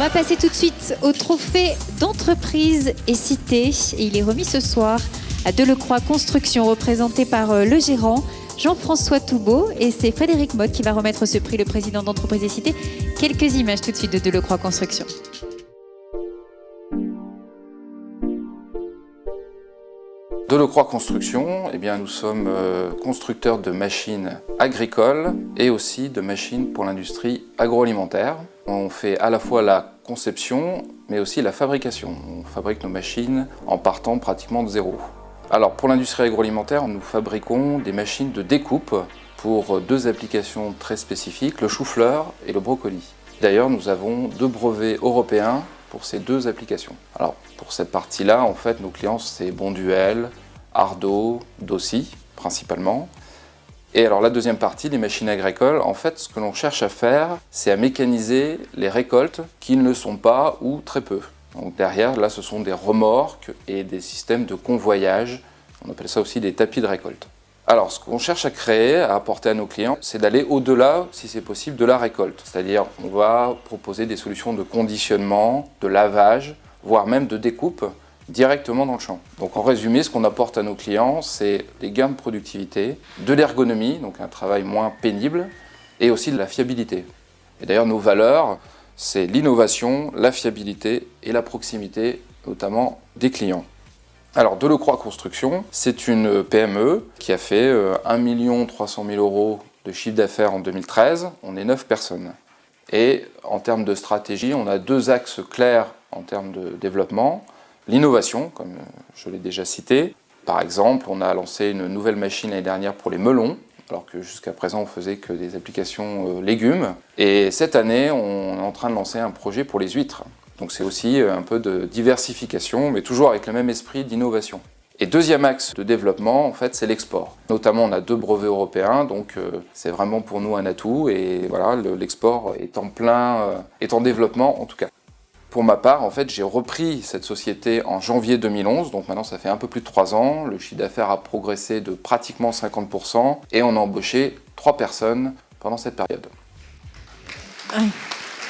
va passer tout de suite au trophée d'entreprise et cité. Et il est remis ce soir à Delecroix Construction, représenté par le gérant Jean-François Toubeau. Et c'est Frédéric Motte qui va remettre ce prix, le président d'entreprise et cité. Quelques images tout de suite de Delecroix Construction. Delecroix Construction, eh bien, nous sommes constructeurs de machines agricoles et aussi de machines pour l'industrie agroalimentaire. On fait à la fois la conception mais aussi la fabrication. On fabrique nos machines en partant pratiquement de zéro. Alors pour l'industrie agroalimentaire, nous fabriquons des machines de découpe pour deux applications très spécifiques, le chou-fleur et le brocoli. D'ailleurs, nous avons 2 brevets européens pour ces 2 applications. Alors pour cette partie-là, en fait, nos clients, c'est Bonduelle, Ardo, Dossi, principalement. Et alors la deuxième partie, les machines agricoles, en fait, ce que l'on cherche à faire, c'est à mécaniser les récoltes qui ne le sont pas ou très peu. Donc derrière, là, ce sont des remorques et des systèmes de convoyage. On appelle ça aussi des tapis de récolte. Alors, ce qu'on cherche à créer, à apporter à nos clients, c'est d'aller au-delà, si c'est possible, de la récolte. C'est-à-dire, on va proposer des solutions de conditionnement, de lavage, voire même de découpe directement dans le champ. Donc en résumé, ce qu'on apporte à nos clients, c'est des gains de productivité, de l'ergonomie, donc un travail moins pénible, et aussi de la fiabilité. Et d'ailleurs, nos valeurs, c'est l'innovation, la fiabilité et la proximité, notamment des clients. Alors, Delecroix Construction, c'est une PME qui a fait 1 300 000 € de chiffre d'affaires en 2013. On est 9 personnes. Et en termes de stratégie, on a 2 axes clairs en termes de développement. L'innovation, comme je l'ai déjà cité. Par exemple, on a lancé une nouvelle machine l'année dernière pour les melons, alors que jusqu'à présent, on faisait que des applications légumes. Et cette année, on est en train de lancer un projet pour les huîtres. Donc c'est aussi un peu de diversification, mais toujours avec le même esprit d'innovation. Et deuxième axe de développement, en fait, c'est l'export. Notamment, on a 2 brevets européens, donc c'est vraiment pour nous un atout. Et voilà, l'export est en développement en tout cas. Pour ma part, en fait, j'ai repris cette société en janvier 2011, donc maintenant ça fait un peu plus de 3 ans. Le chiffre d'affaires a progressé de pratiquement 50% et on a embauché 3 personnes pendant cette période. Oui.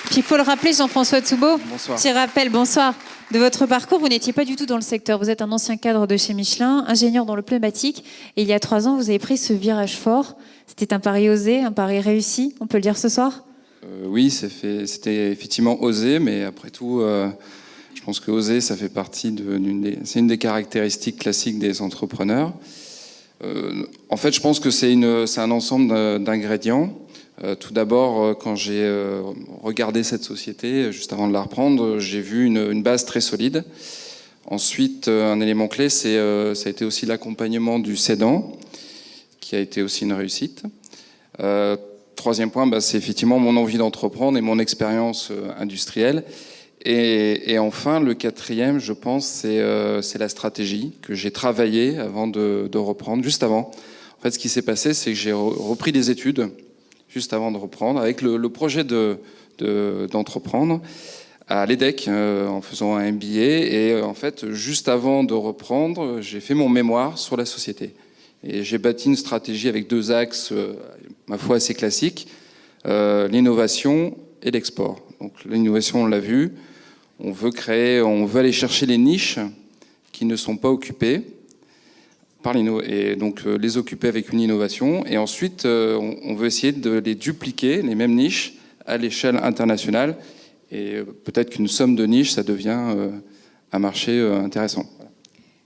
Puis il faut le rappeler, Jean-François Toubeau, bonsoir. Petit rappel, bonsoir, de votre parcours. Vous n'étiez pas du tout dans le secteur. Vous êtes un ancien cadre de chez Michelin, ingénieur dans le pneumatique. Et il y a 3 ans, vous avez pris ce virage fort. C'était un pari osé, un pari réussi, on peut le dire ce soir ? Oui, c'était effectivement osé, mais après tout, je pense que oser, ça fait partie c'est une des caractéristiques classiques des entrepreneurs. En fait, je pense que c'est un ensemble d'ingrédients. Tout d'abord, quand j'ai regardé cette société, juste avant de la reprendre, j'ai vu une base très solide. Ensuite, un élément clé, ça a été aussi l'accompagnement du cédant, qui a été aussi une réussite. Troisième point, c'est effectivement mon envie d'entreprendre et mon expérience industrielle. Et enfin, le quatrième, je pense, c'est la stratégie que j'ai travaillée avant de reprendre, juste avant. En fait, ce qui s'est passé, c'est que j'ai repris des études juste avant de reprendre, avec le projet d'entreprendre à l'EDEC, en faisant un MBA. Et en fait, juste avant de reprendre, j'ai fait mon mémoire sur la société. Et j'ai bâti une stratégie avec 2 axes, ma foi, assez classiques, l'innovation et l'export. Donc l'innovation, on l'a vu, on veut aller chercher les niches qui ne sont pas occupées, et donc les occuper avec une innovation. Et ensuite, on veut essayer de les dupliquer, les mêmes niches, à l'échelle internationale. Et peut-être qu'une somme de niches, ça devient un marché intéressant.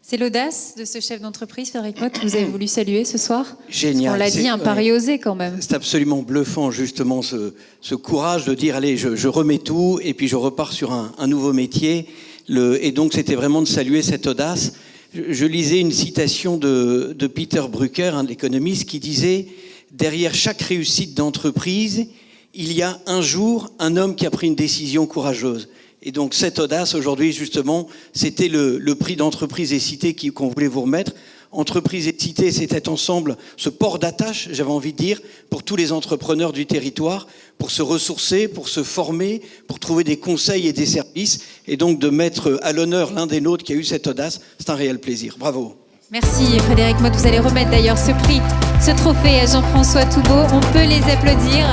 C'est l'audace de ce chef d'entreprise, Frédéric Motte, que vous avez voulu saluer ce soir. Génial. On l'a dit, un pari osé quand même. C'est absolument bluffant, justement, ce courage de dire, allez, je remets tout et puis je repars sur un nouveau métier. Et donc, c'était vraiment de saluer cette audace. Je lisais une citation de Peter Drucker, un économiste, qui disait « Derrière chaque réussite d'entreprise, il y a un jour un homme qui a pris une décision courageuse ». Et donc cette audace, aujourd'hui, justement, c'était le prix d'entreprise et cité qu'on voulait vous remettre. Entreprise et cité, c'était ensemble ce port d'attache, j'avais envie de dire, pour tous les entrepreneurs du territoire, pour se ressourcer, pour se former, pour trouver des conseils et des services. Et donc de mettre à l'honneur l'un des nôtres qui a eu cette audace, c'est un réel plaisir. Bravo. Merci Frédéric Motte. Vous allez remettre d'ailleurs ce prix, ce trophée à Jean-François Toubeau. On peut les applaudir.